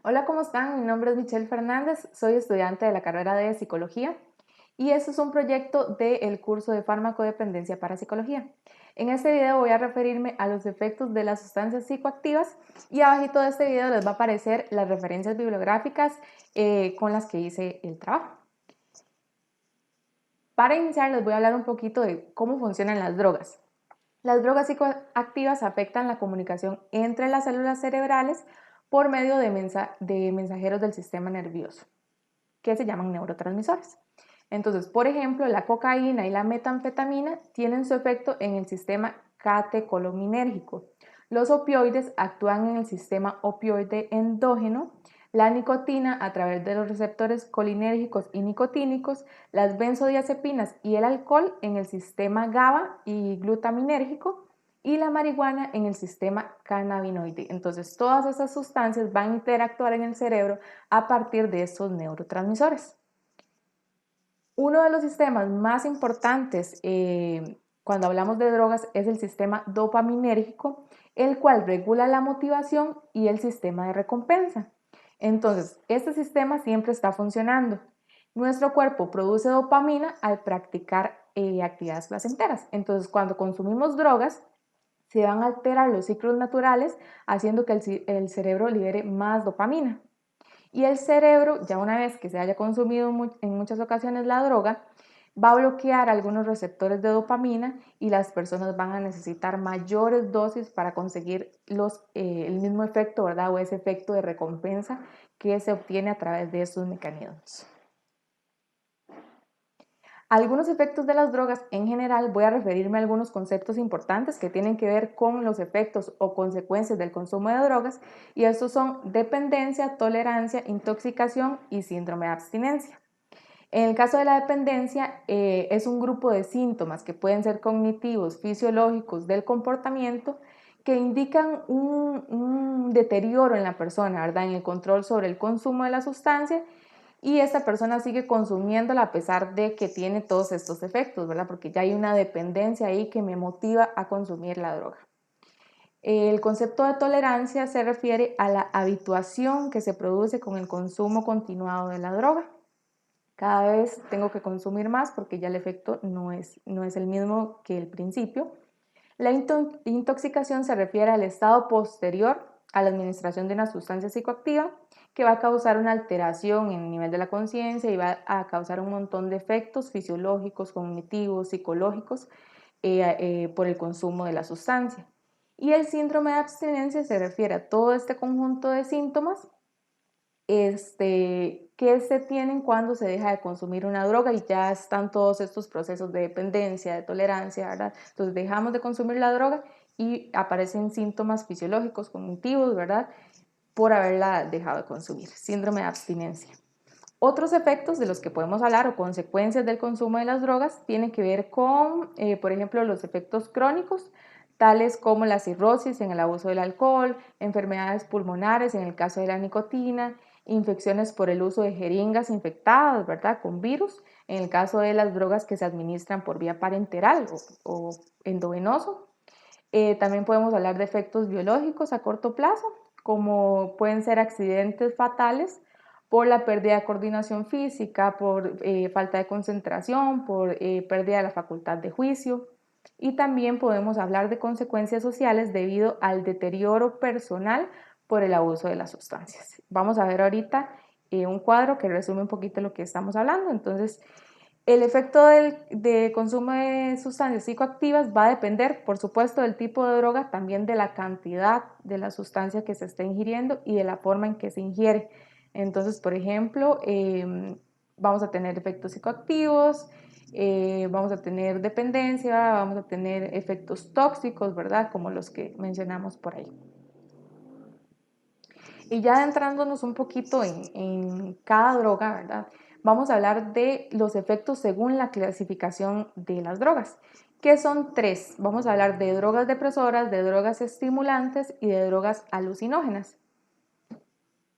Hola, ¿cómo están? Mi nombre es Michelle Fernández, soy estudiante de la carrera de Psicología y este es un proyecto del curso de farmacodependencia para psicología. En este video voy a referirme a los efectos de las sustancias psicoactivas y abajito de este video les va a aparecer las referencias bibliográficas con las que hice el trabajo. Para iniciar les voy a hablar un poquito de cómo funcionan las drogas. Las drogas psicoactivas afectan la comunicación entre las células cerebrales por medio de mensajeros del sistema nervioso, que se llaman neurotransmisores. Entonces, por ejemplo, la cocaína y la metanfetamina tienen su efecto en el sistema catecolinérgico. Los opioides actúan en el sistema opioide endógeno, la nicotina a través de los receptores colinérgicos y nicotínicos, las benzodiazepinas y el alcohol en el sistema GABA y glutaminérgico y la marihuana en el sistema cannabinoide. Entonces, todas esas sustancias van a interactuar en el cerebro a partir de estos neurotransmisores. Uno de los sistemas más importantes cuando hablamos de drogas es el sistema dopaminérgico, el cual regula la motivación y el sistema de recompensa. Entonces, este sistema siempre está funcionando. Nuestro cuerpo produce dopamina al practicar actividades placenteras. Entonces, cuando consumimos drogas, se van a alterar los ciclos naturales, haciendo que el cerebro libere más dopamina. Y el cerebro, ya una vez que se haya consumido en muchas ocasiones la droga, va a bloquear algunos receptores de dopamina y las personas van a necesitar mayores dosis para conseguir el mismo efecto, ¿verdad? O ese efecto de recompensa que se obtiene a través de estos mecanismos. Algunos efectos de las drogas en general, voy a referirme a algunos conceptos importantes que tienen que ver con los efectos o consecuencias del consumo de drogas, y estos son dependencia, tolerancia, intoxicación y síndrome de abstinencia. En el caso de la dependencia, es un grupo de síntomas que pueden ser cognitivos, fisiológicos, del comportamiento, que indican un deterioro en la persona, ¿verdad? En el control sobre el consumo de la sustancia, y esta persona sigue consumiéndola a pesar de que tiene todos estos efectos, ¿verdad? Porque ya hay una dependencia ahí que me motiva a consumir la droga. El concepto de tolerancia se refiere a la habituación que se produce con el consumo continuado de la droga. Cada vez tengo que consumir más porque ya el efecto no es el mismo que el principio. La intoxicación se refiere al estado posterior a la administración de una sustancia psicoactiva que va a causar una alteración en el nivel de la conciencia y va a causar un montón de efectos fisiológicos, cognitivos, psicológicos por el consumo de la sustancia. Y el síndrome de abstinencia se refiere a todo este conjunto de síntomas que se tienen cuando se deja de consumir una droga y ya están todos estos procesos de dependencia, de tolerancia, ¿verdad? Entonces dejamos de consumir la droga y aparecen síntomas fisiológicos, cognitivos, ¿verdad? Por haberla dejado de consumir, síndrome de abstinencia. Otros efectos de los que podemos hablar o consecuencias del consumo de las drogas tienen que ver con, por ejemplo, los efectos crónicos, tales como la cirrosis en el abuso del alcohol, enfermedades pulmonares en el caso de la nicotina, infecciones por el uso de jeringas infectadas, ¿verdad? Con virus, en el caso de las drogas que se administran por vía parenteral o endovenoso. También podemos hablar de efectos biológicos a corto plazo, como pueden ser accidentes fatales por la pérdida de coordinación física, por falta de concentración, por pérdida de la facultad de juicio. Y también podemos hablar de consecuencias sociales debido al deterioro personal por el abuso de las sustancias. Vamos a ver ahorita un cuadro que resume un poquito lo que estamos hablando. Entonces, el efecto de consumo de sustancias psicoactivas va a depender, por supuesto, del tipo de droga, también de la cantidad de la sustancia que se está ingiriendo y de la forma en que se ingiere. Entonces, por ejemplo, vamos a tener efectos psicoactivos, vamos a tener dependencia, vamos a tener efectos tóxicos, ¿verdad? Como los que mencionamos por ahí. Y ya adentrándonos un poquito en cada droga, ¿verdad? Vamos a hablar de los efectos según la clasificación de las drogas, que son tres. Vamos a hablar de drogas depresoras, de drogas estimulantes y de drogas alucinógenas.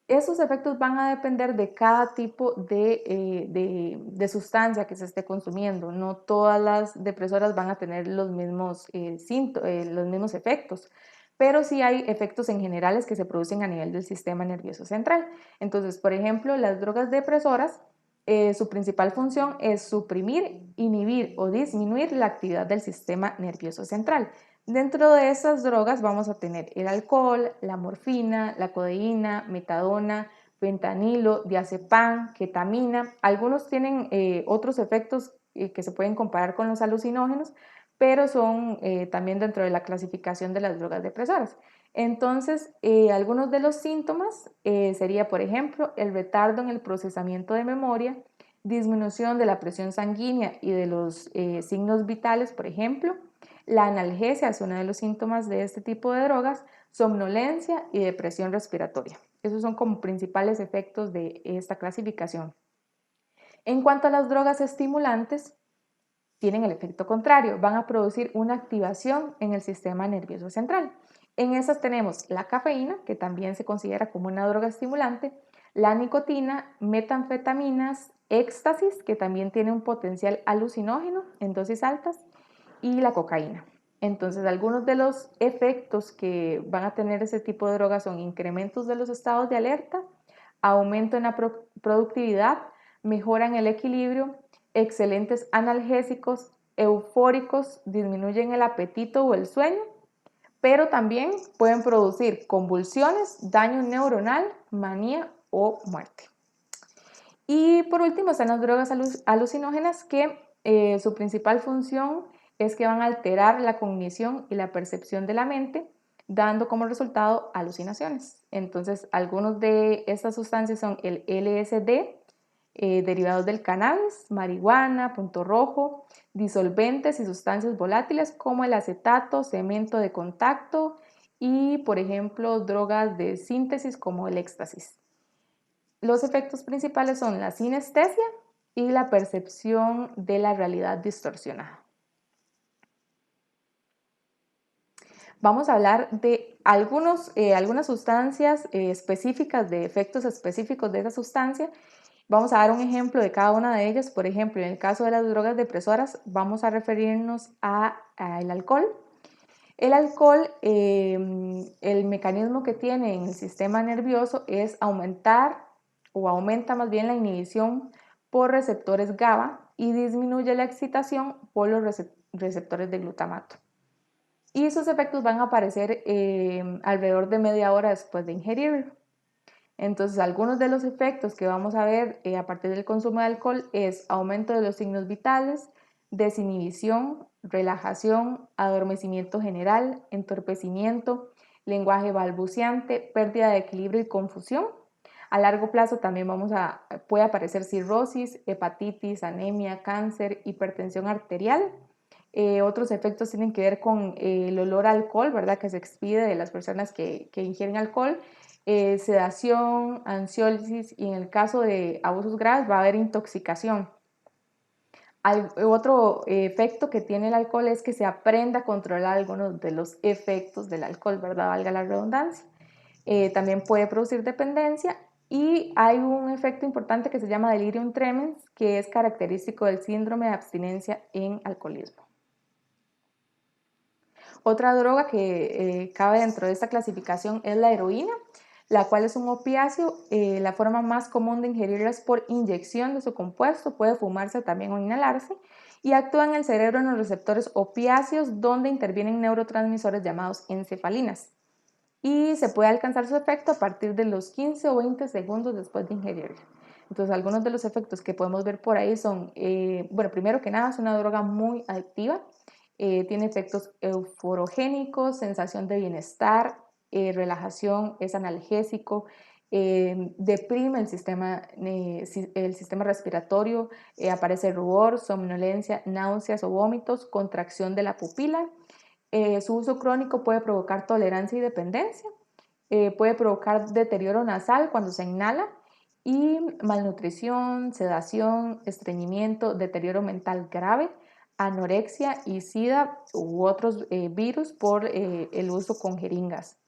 Esos efectos van a depender de cada tipo de sustancia que se esté consumiendo. No todas las depresoras van a tener los mismos efectos. pero sí hay efectos en generales que se producen a nivel del sistema nervioso central. Entonces, por ejemplo, las drogas depresoras, su principal función es suprimir, inhibir o disminuir la actividad del sistema nervioso central. Dentro de esas drogas vamos a tener el alcohol, la morfina, la codeína, metadona, fentanilo, diazepam, ketamina. Algunos tienen otros efectos que se pueden comparar con los alucinógenos, pero son también dentro de la clasificación de las drogas depresoras. Entonces, algunos de los síntomas sería, por ejemplo, el retardo en el procesamiento de memoria, disminución de la presión sanguínea y de los signos vitales, por ejemplo, la analgesia es uno de los síntomas de este tipo de drogas, somnolencia y depresión respiratoria. Esos son como principales efectos de esta clasificación. En cuanto a las drogas estimulantes, tienen el efecto contrario, van a producir una activación en el sistema nervioso central. En esas tenemos la cafeína, que también se considera como una droga estimulante, la nicotina, metanfetaminas, éxtasis, que también tiene un potencial alucinógeno en dosis altas, y la cocaína. Entonces, algunos de los efectos que van a tener ese tipo de drogas son incrementos de los estados de alerta, aumento en la productividad, mejoran el equilibrio, excelentes analgésicos, eufóricos, disminuyen el apetito o el sueño, pero también pueden producir convulsiones, daño neuronal, manía o muerte. Y por último están las drogas alucinógenas que su principal función es que van a alterar la cognición y la percepción de la mente, dando como resultado alucinaciones. Entonces, algunos de estas sustancias son el LSD, derivados del cannabis, marihuana, punto rojo, disolventes y sustancias volátiles como el acetato, cemento de contacto y, por ejemplo, drogas de síntesis como el éxtasis. Los efectos principales son la sinestesia y la percepción de la realidad distorsionada. Vamos a hablar de algunas sustancias específicas, de efectos específicos de esa sustancia. Vamos a dar un ejemplo de cada una de ellas. Por ejemplo, en el caso de las drogas depresoras, vamos a referirnos al alcohol. El alcohol, el mecanismo que tiene en el sistema nervioso es aumentar o aumenta más bien la inhibición por receptores GABA y disminuye la excitación por los receptores de glutamato. Y sus efectos van a aparecer alrededor de media hora después de ingerirlo. Entonces, algunos de los efectos que vamos a ver a partir del consumo de alcohol es aumento de los signos vitales, desinhibición, relajación, adormecimiento general, entorpecimiento, lenguaje balbuceante, pérdida de equilibrio y confusión. A largo plazo también puede aparecer cirrosis, hepatitis, anemia, cáncer, hipertensión arterial. Otros efectos tienen que ver con el olor a alcohol, ¿verdad? Que se expide de las personas que ingieren alcohol, sedación, ansiolisis y en el caso de abusos graves va a haber intoxicación. Otro efecto que tiene el alcohol es que se aprenda a controlar algunos de los efectos del alcohol, ¿verdad? Valga la redundancia. También puede producir dependencia y hay un efecto importante que se llama delirium tremens, que es característico del síndrome de abstinencia en alcoholismo. Otra droga que cabe dentro de esta clasificación es la heroína, la cual es un opiáceo. La forma más común de ingerirla es por inyección de su compuesto, puede fumarse también o inhalarse, y actúa en el cerebro en los receptores opiáceos donde intervienen neurotransmisores llamados encefalinas. Y se puede alcanzar su efecto a partir de los 15 o 20 segundos después de ingerirla. Entonces, algunos de los efectos que podemos ver por ahí son, bueno, primero que nada, es una droga muy adictiva. Tiene efectos euforogénicos, sensación de bienestar, relajación, es analgésico, deprime el sistema respiratorio, aparece rubor, somnolencia, náuseas o vómitos, contracción de la pupila. Su uso crónico puede provocar tolerancia y dependencia, puede provocar deterioro nasal cuando se inhala y malnutrición, sedación, estreñimiento, deterioro mental grave, anorexia y SIDA u otros virus por el uso con jeringas.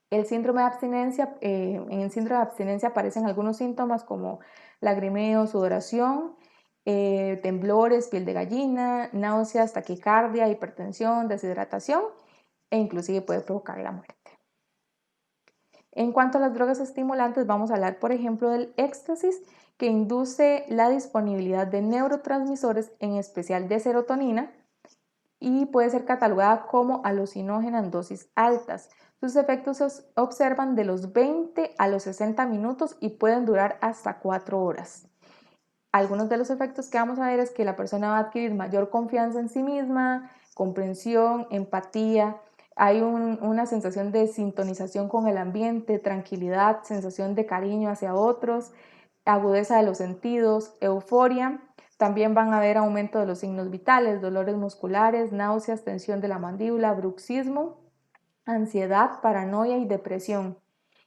El síndrome de abstinencia, en el síndrome de abstinencia aparecen algunos síntomas como lagrimeo, sudoración, temblores, piel de gallina, náuseas, taquicardia, hipertensión, deshidratación e inclusive puede provocar la muerte. En cuanto a las drogas estimulantes, vamos a hablar, por ejemplo, del éxtasis, que induce la disponibilidad de neurotransmisores, en especial de serotonina, y puede ser catalogada como alucinógena en dosis altas. Sus efectos se observan de los 20 a los 60 minutos y pueden durar hasta 4 horas. Algunos de los efectos que vamos a ver es que la persona va a adquirir mayor confianza en sí misma, comprensión, empatía. Hay una sensación de sintonización con el ambiente, tranquilidad, sensación de cariño hacia otros, agudeza de los sentidos, euforia. También van a haber aumento de los signos vitales, dolores musculares, náuseas, tensión de la mandíbula, bruxismo, ansiedad, paranoia y depresión.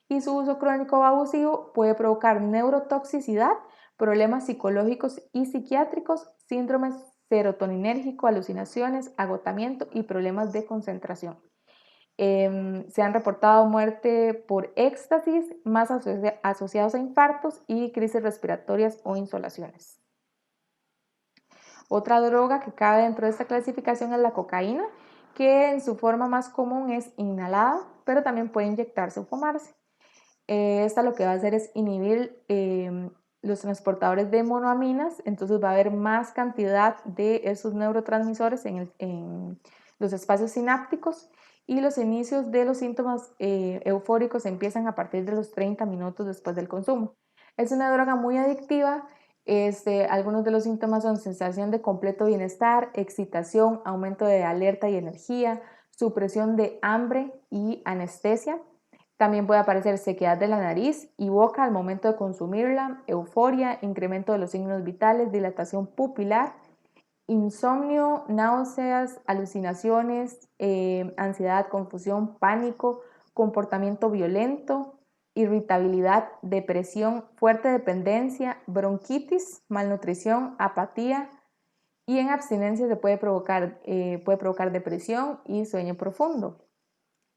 Y su uso crónico o abusivo puede provocar neurotoxicidad, problemas psicológicos y psiquiátricos, síndromes serotoninérgico, alucinaciones, agotamiento y problemas de concentración. Se han reportado muerte por éxtasis más asociados a infartos y crisis respiratorias o insolaciones. Otra droga que cabe dentro de esta clasificación es la cocaína, que en su forma más común es inhalada, pero también puede inyectarse o fumarse. Esta lo que va a hacer es inhibir los transportadores de monoaminas, entonces va a haber más cantidad de esos neurotransmisores en los espacios sinápticos, y los inicios de los síntomas eufóricos empiezan a partir de los 30 minutos después del consumo. Es una droga muy adictiva. Algunos de los síntomas son sensación de completo bienestar, excitación, aumento de alerta y energía, supresión de hambre y anestesia. También puede aparecer sequedad de la nariz y boca al momento de consumirla, euforia, incremento de los signos vitales, dilatación pupilar, insomnio, náuseas, alucinaciones, ansiedad, confusión, pánico, comportamiento violento, irritabilidad, depresión, fuerte dependencia, bronquitis, malnutrición, apatía, y en abstinencia se puede provocar depresión y sueño profundo.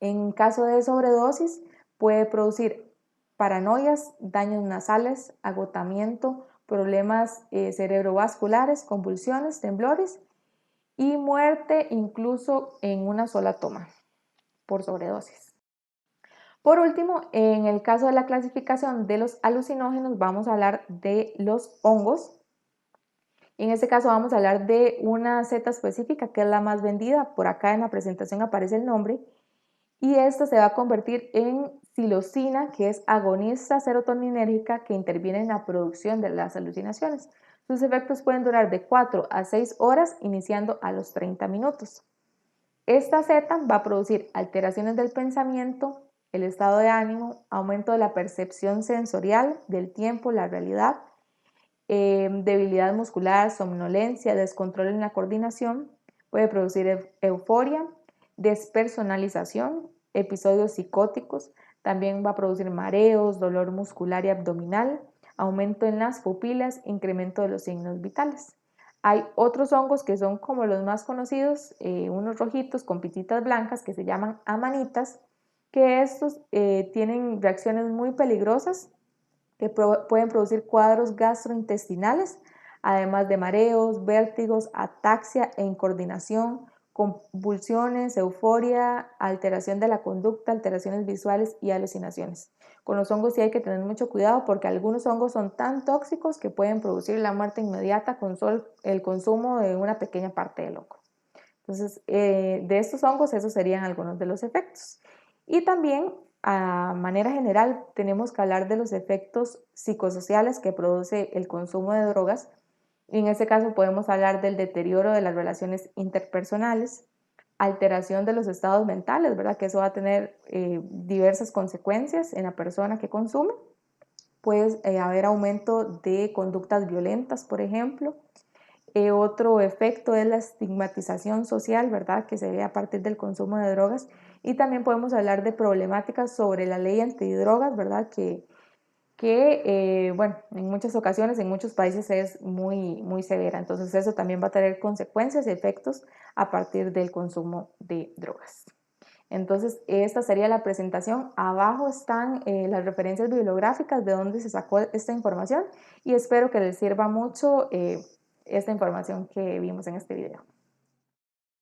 En caso de sobredosis, puede producir paranoias, daños nasales, agotamiento, problemas cerebrovasculares, convulsiones, temblores y muerte incluso en una sola toma por sobredosis. Por último, en el caso de la clasificación de los alucinógenos, vamos a hablar de los hongos. En este caso vamos a hablar de una seta específica que es la más vendida. Por acá en la presentación aparece el nombre. Y esta se va a convertir en psilocina, que es agonista serotoninérgica que interviene en la producción de las alucinaciones. Sus efectos pueden durar de 4 a 6 horas, iniciando a los 30 minutos. Esta seta va a producir alteraciones del pensamiento, el estado de ánimo, aumento de la percepción sensorial del tiempo, la realidad, debilidad muscular, somnolencia, descontrol en la coordinación, puede producir euforia, despersonalización, episodios psicóticos, también va a producir mareos, dolor muscular y abdominal, aumento en las pupilas, incremento de los signos vitales. Hay otros hongos que son como los más conocidos, unos rojitos con pititas blancas que se llaman amanitas, que estos tienen reacciones muy peligrosas que pueden producir cuadros gastrointestinales, además de mareos, vértigos, ataxia e incoordinación, convulsiones, euforia, alteración de la conducta, alteraciones visuales y alucinaciones. Con los hongos sí hay que tener mucho cuidado porque algunos hongos son tan tóxicos que pueden producir la muerte inmediata con solo el consumo de una pequeña parte del hongo. Entonces, de estos hongos, esos serían algunos de los efectos. Y también, a manera general, tenemos que hablar de los efectos psicosociales que produce el consumo de drogas. Y en este caso podemos hablar del deterioro de las relaciones interpersonales, alteración de los estados mentales, ¿verdad? Que eso va a tener diversas consecuencias en la persona que consume. Puede haber aumento de conductas violentas, por ejemplo. Otro efecto es la estigmatización social, ¿verdad? Que se ve a partir del consumo de drogas. Y también podemos hablar de problemáticas sobre la ley antidrogas, ¿verdad? Bueno, en muchas ocasiones, en muchos países es muy, muy severa. Entonces eso también va a tener consecuencias y efectos a partir del consumo de drogas. Entonces esta sería la presentación. Abajo están las referencias bibliográficas de donde se sacó esta información y espero que les sirva mucho esta información que vimos en este video.